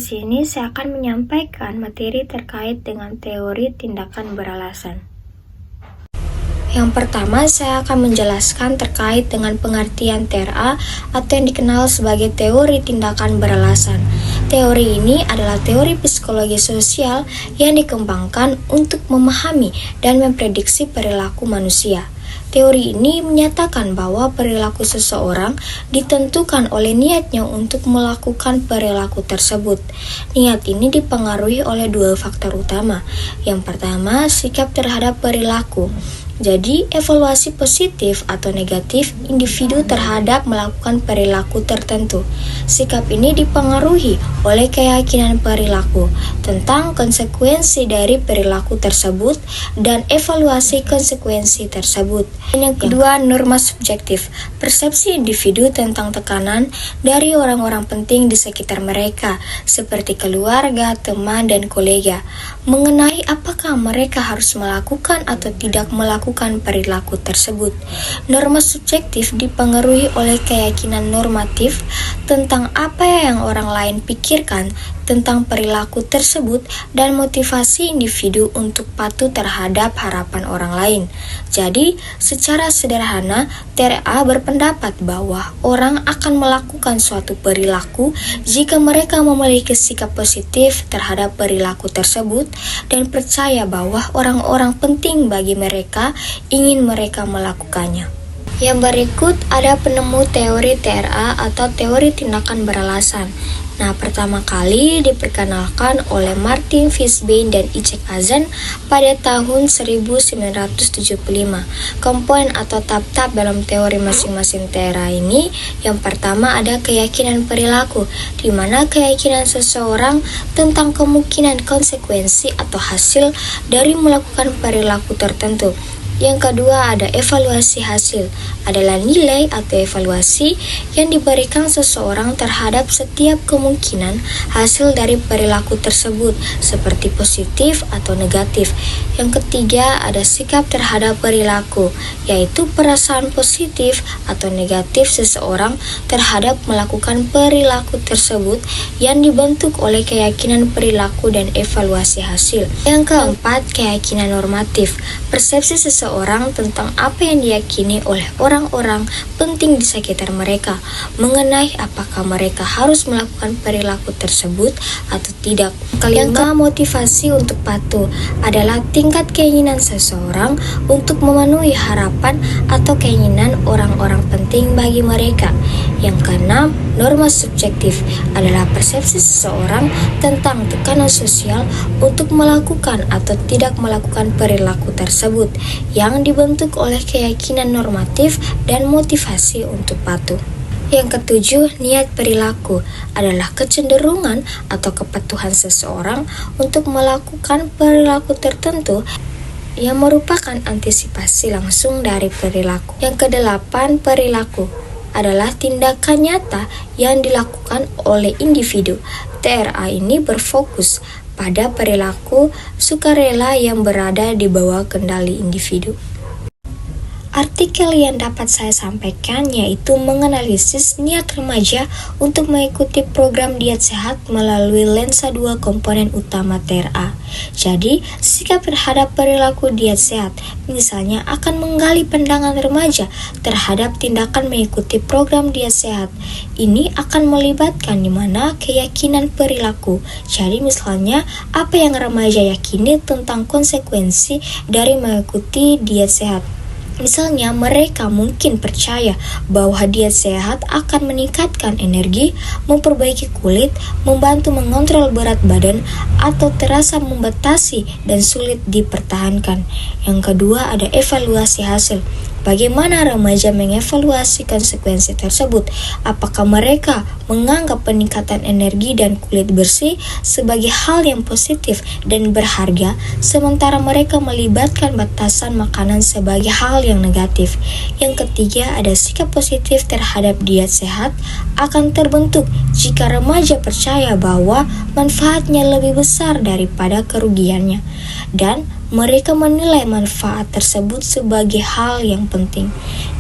sini saya akan menyampaikan materi terkait dengan teori tindakan beralasan. Yang pertama, saya akan menjelaskan terkait dengan pengertian TRA atau yang dikenal sebagai teori tindakan beralasan. Teori ini adalah teori psikologi sosial yang dikembangkan untuk memahami dan memprediksi perilaku manusia. Teori ini menyatakan bahwa perilaku seseorang ditentukan oleh niatnya untuk melakukan perilaku tersebut. Niat ini dipengaruhi oleh dua faktor utama. Yang pertama, sikap terhadap perilaku. Jadi, evaluasi positif atau negatif individu terhadap melakukan perilaku tertentu. Sikap ini dipengaruhi oleh keyakinan perilaku tentang konsekuensi dari perilaku tersebut dan evaluasi konsekuensi tersebut. Dan yang kedua, norma subjektif, persepsi individu tentang tekanan dari orang-orang penting di sekitar mereka, seperti keluarga, teman, dan kolega, mengenai apakah mereka harus melakukan atau tidak melakukan perilaku tersebut. Norma subjektif dipengaruhi oleh keyakinan normatif tentang apa yang orang lain pikirkan tentang perilaku tersebut dan motivasi individu untuk patuh terhadap harapan orang lain. Jadi, secara sederhana, TRA berpendapat bahwa orang akan melakukan suatu perilaku jika mereka memiliki sikap positif terhadap perilaku tersebut dan percaya bahwa orang-orang penting bagi mereka ingin mereka melakukannya. Yang berikut ada penemu teori TRA atau teori tindakan beralasan. Nah, pertama kali diperkenalkan oleh Martin Fishbein dan Isaac Azan pada tahun 1975. Komponen atau tahap-tahap dalam teori masing-masing TRA ini, yang pertama ada keyakinan perilaku, di mana keyakinan seseorang tentang kemungkinan konsekuensi atau hasil dari melakukan perilaku tertentu. Yang kedua ada evaluasi hasil, adalah nilai atau evaluasi yang diberikan seseorang terhadap setiap kemungkinan hasil dari perilaku tersebut, seperti positif atau negatif. Yang ketiga ada sikap terhadap perilaku, yaitu perasaan positif atau negatif seseorang terhadap melakukan perilaku tersebut yang dibentuk oleh keyakinan perilaku dan evaluasi hasil. Yang keempat, keyakinan normatif, persepsi seseorang tentang apa yang diyakini oleh orang-orang penting di sekitar mereka mengenai apakah mereka harus melakukan perilaku tersebut atau tidak. Kelima, motivasi untuk patuh adalah tingkat keinginan seseorang untuk memenuhi harapan atau keinginan orang-orang penting bagi mereka. Yang keenam, norma subjektif adalah persepsi seseorang tentang tekanan sosial untuk melakukan atau tidak melakukan perilaku tersebut yang dibentuk oleh keyakinan normatif dan motivasi untuk patuh. Yang ketujuh, niat perilaku adalah kecenderungan atau kepatuhan seseorang untuk melakukan perilaku tertentu yang merupakan antisipasi langsung dari perilaku. Yang kedelapan, perilaku adalah tindakan nyata yang dilakukan oleh individu. TRA ini berfokus pada perilaku sukarela yang berada di bawah kendali individu. Artikel yang dapat saya sampaikan yaitu menganalisis niat remaja untuk mengikuti program diet sehat melalui lensa dua komponen utama TRA. Jadi, sikap terhadap perilaku diet sehat misalnya akan menggali pandangan remaja terhadap tindakan mengikuti program diet sehat. Ini akan melibatkan di mana keyakinan perilaku. Jadi misalnya apa yang remaja yakini tentang konsekuensi dari mengikuti diet sehat. Misalnya, mereka mungkin percaya bahwa diet sehat akan meningkatkan energi, memperbaiki kulit, membantu mengontrol berat badan, atau terasa membatasi dan sulit dipertahankan. Yang kedua, ada evaluasi hasil. Bagaimana remaja mengevaluasi konsekuensi tersebut? Apakah mereka menganggap peningkatan energi dan kulit bersih sebagai hal yang positif dan berharga, sementara mereka melibatkan batasan makanan sebagai hal yang negatif? Yang ketiga, ada sikap positif terhadap diet sehat akan terbentuk jika remaja percaya bahwa manfaatnya lebih besar daripada kerugiannya. dan mereka menilai manfaat tersebut sebagai hal yang penting.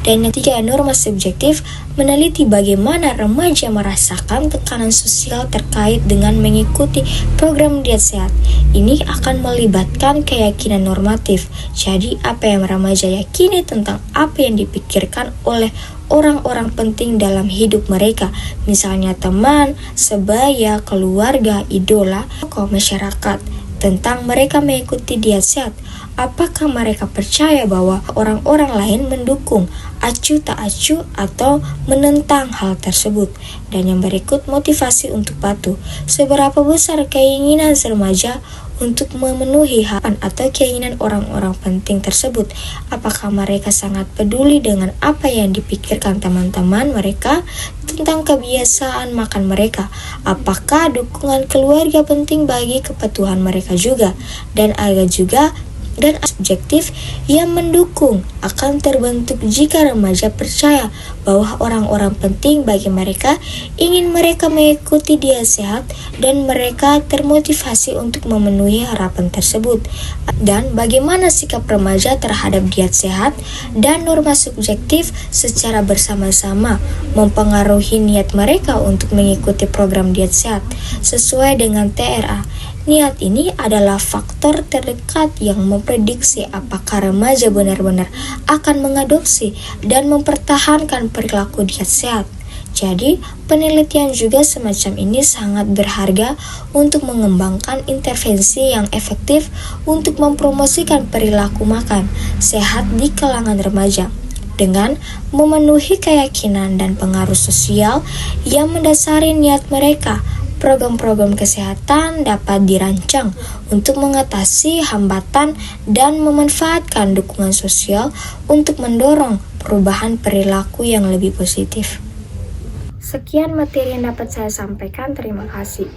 Dan yang ketiga, norma subjektif meneliti bagaimana remaja merasakan tekanan sosial terkait dengan mengikuti program diet sehat. Ini akan melibatkan keyakinan normatif. Jadi, apa yang remaja yakini tentang apa yang dipikirkan oleh orang-orang penting dalam hidup mereka, misalnya teman, sebaya, keluarga, idola, tokoh masyarakat, tentang mereka mengikuti diet sehat. Apakah mereka percaya bahwa orang-orang lain mendukung, acuh tak acuh, atau menentang hal tersebut? Dan yang berikut, motivasi untuk patuh. Seberapa besar keinginan remaja untuk memenuhi harapan atau keinginan orang-orang penting tersebut? Apakah mereka sangat peduli dengan apa yang dipikirkan teman-teman mereka tentang kebiasaan makan mereka? Apakah dukungan keluarga penting bagi kepatuhan mereka juga? Dan ada juga subjektif yang mendukung akan terbentuk jika remaja percaya bahwa orang-orang penting bagi mereka ingin mereka mengikuti diet sehat dan mereka termotivasi untuk memenuhi harapan tersebut. Dan bagaimana sikap remaja terhadap diet sehat dan norma subjektif secara bersama-sama mempengaruhi niat mereka untuk mengikuti program diet sehat. Sesuai dengan TRA, niat ini adalah faktor terdekat yang memprediksi apakah remaja benar-benar akan mengadopsi dan mempertahankan perilaku diet sehat. Jadi, penelitian juga semacam ini sangat berharga untuk mengembangkan intervensi yang efektif untuk mempromosikan perilaku makan sehat di kalangan remaja, dengan memenuhi keyakinan dan pengaruh sosial yang mendasari niat mereka. Program-program kesehatan dapat dirancang untuk mengatasi hambatan dan memanfaatkan dukungan sosial untuk mendorong perubahan perilaku yang lebih positif. Sekian materi yang dapat saya sampaikan. Terima kasih.